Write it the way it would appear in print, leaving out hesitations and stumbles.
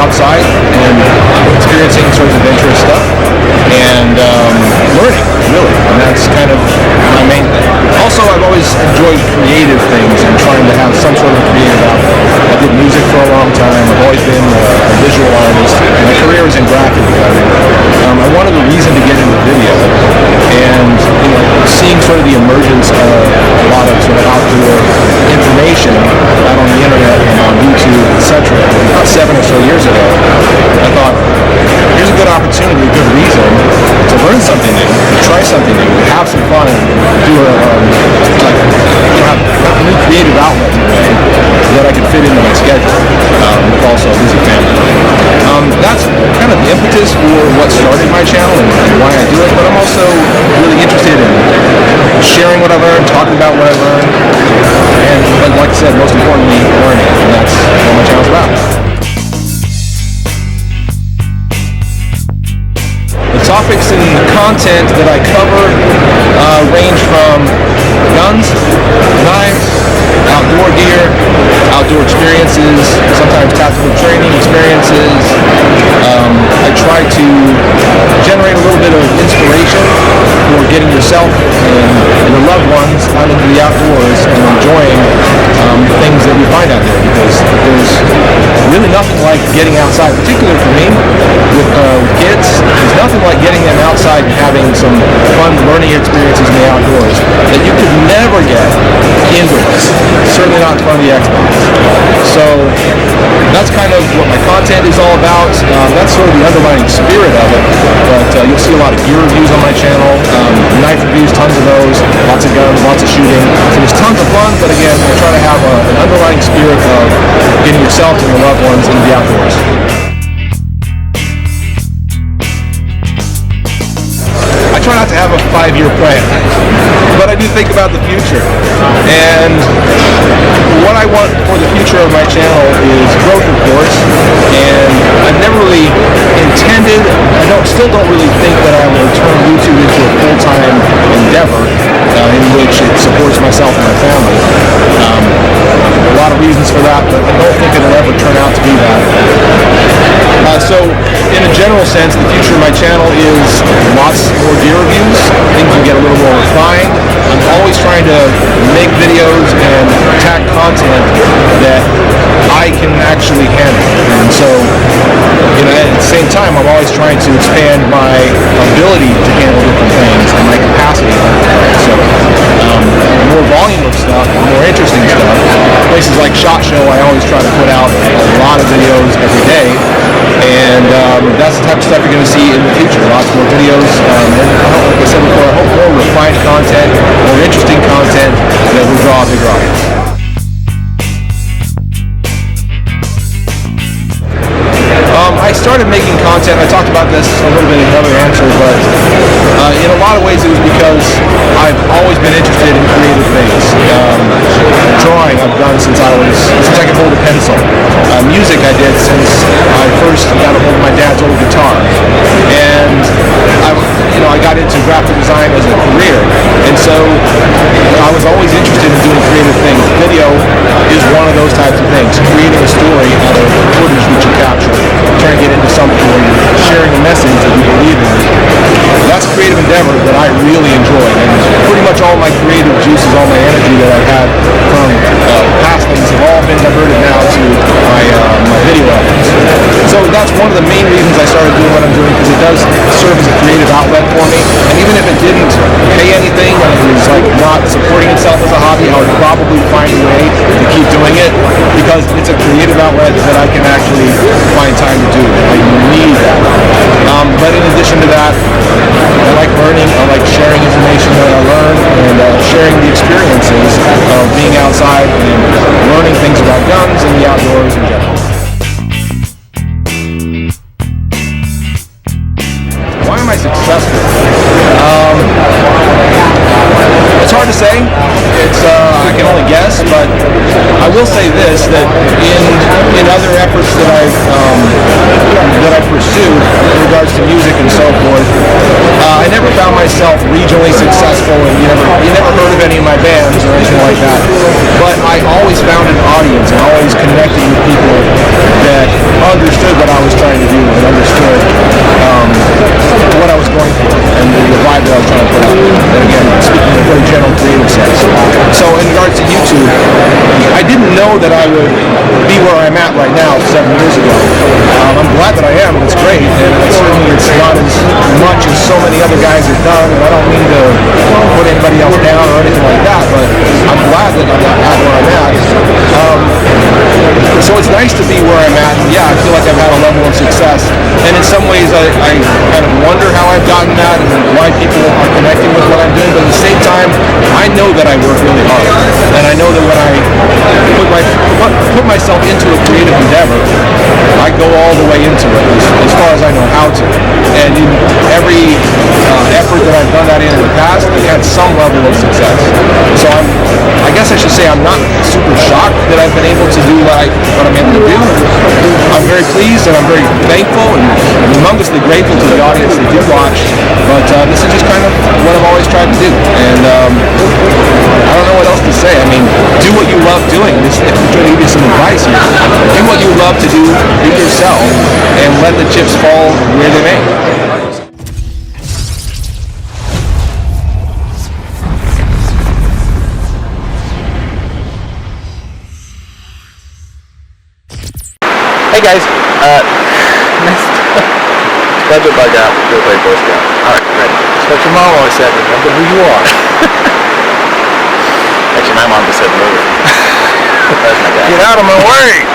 outside and experiencing sort of adventurous stuff and learning, really, and that's kind of my main thing. Also, I've always enjoyed creative things and trying to have some sort of creative outlet. I did music for a long time. I've always been a visual artist. My career is in graphic design. I wanted a reason to get into video, and seeing sort of the emergence of a lot of sort of outdoor information out on the internet and on YouTube, etc. About 7 or so years ago, I thought, here's a good opportunity, a good reason to learn something new, to try something new, to have some fun, and do have a new creative outlet in a way that I could fit into my schedule, with also a busy family. That's kind of the impetus for what started my channel and why I do it, but I'm also really interested in sharing what I learned, talking about what I learned, and like I said, most importantly, learning, and that's what my channel's about. The topics and content that I cover range from guns, knives, outdoor gear, outdoor experiences, sometimes tactical training experiences. I try to generate a little bit of inspiration for getting yourself and your loved ones out into the outdoors and enjoying things that we find out there, because there's really nothing like getting outside, particularly for me with kids. There's nothing like getting them outside and having some fun learning experiences in the outdoors that you could never get indoors, certainly not in front of the Xbox. So that's kind of what my content is all about. That's sort of the underlying spirit of it, but you'll see a lot of gear reviews on my channel, knife reviews, tons of those, lots of guns, lots of shooting. So there's tons of fun, but again, I try to have an underlying spirit of getting yourself and your loved ones into the outdoors. I try not to have a 5-year plan, but I do think about the future. And what I want for the future of my channel is growth, of course, and I've never really intended, still don't really think that I will turn YouTube into a full-time endeavor in which it supports myself and my family. A lot of reasons for that, but I don't think it'll ever turn out to be that. So, in a general sense, the future of my channel is lots more gear reviews. Things will get a little more refined. I'm always trying to make videos and tack content that I can actually handle. And so, at the same time, I'm always trying to expand my ability to handle different things and my capacity to handle things. So, more volume of stuff, more interesting stuff. Places like SHOT Show, I always try to put out a lot of videos every day. And that's the type of stuff you're going to see in the future. Lots more videos, and like I said before, I hope more refined content, more interesting content that will draw a bigger audience. I started making content, I talked about this a little bit in another answer, but in a lot of ways it was because I've always been interested in creative things. Drawing I've done since I could hold a pencil. Music I did since I first got a hold of my dad's old guitar. And I got into graphic design as a career, and so I was always interested in doing creative things. Video is one of those types of things, creating a story out of footage that you capture, trying to get into something where you're sharing a message that you believe in. That's a creative endeavor that I really enjoy, and pretty much all my creative juices, all my energy that I've had from past things have all been diverted now to my video efforts. So that's one of the main reasons I started doing what I'm doing, because it does serve as a creative outlet for me. And even if it didn't pay anything, and it was not supporting itself as a hobby, I would probably find a way to keep doing it, because it's a creative outlet that I can actually find time to do. I need that. But in addition to that, I like learning, I like sharing information that I learn, and sharing the experiences of being outside and learning things about guns and the outdoors in general. Why am I successful? It's hard to say. I can only guess, but I will say this: that in other efforts that I pursued in regards to music and so forth, I never found myself regionally successful, and you never heard of any of my bands or anything like that. But I always found an audience and always connected with people that understood what I was trying to do and understood what I was going for and the vibe that I was trying to put out. And again, speaking in a very general creative sense. So in regards to YouTube, I didn't know that I would be where I'm at right now 7 years ago. I'm glad that I am, and it's great, and certainly it's not as much as so many other guys have done, and I don't mean to put anybody else down or anything like that, but I'm glad that I'm at where I'm at. So it's nice to be where I'm at, and yeah, I feel like I've had a level of success, and in some ways I kind of wonder how I've gotten that and why people are connecting with what I'm doing, but at the same time, I know that I work really hard, and I know that when I put myself into a creative endeavor, I go all the way into it as far as I know how to, and in every effort that I've done that in the past, I've had some level of success. So I guess I should say I'm not super shocked that I've been able to do what I'm able to do. I'm very pleased and I'm very thankful and humongously grateful to the audience that did watch, but this is just kind of what I've always tried to do, and I don't know what else to say. I mean, do what you love doing. If I'm trying to give you some advice here, do what you love to do, be yourself, and let the chips fall where they may. Hey guys, next schedule Bugout, go play Boy Scout. Alright, ready. Expect your mom always said, remember who you are. Actually, my mom just said move it. That's my guy. Get out of my way!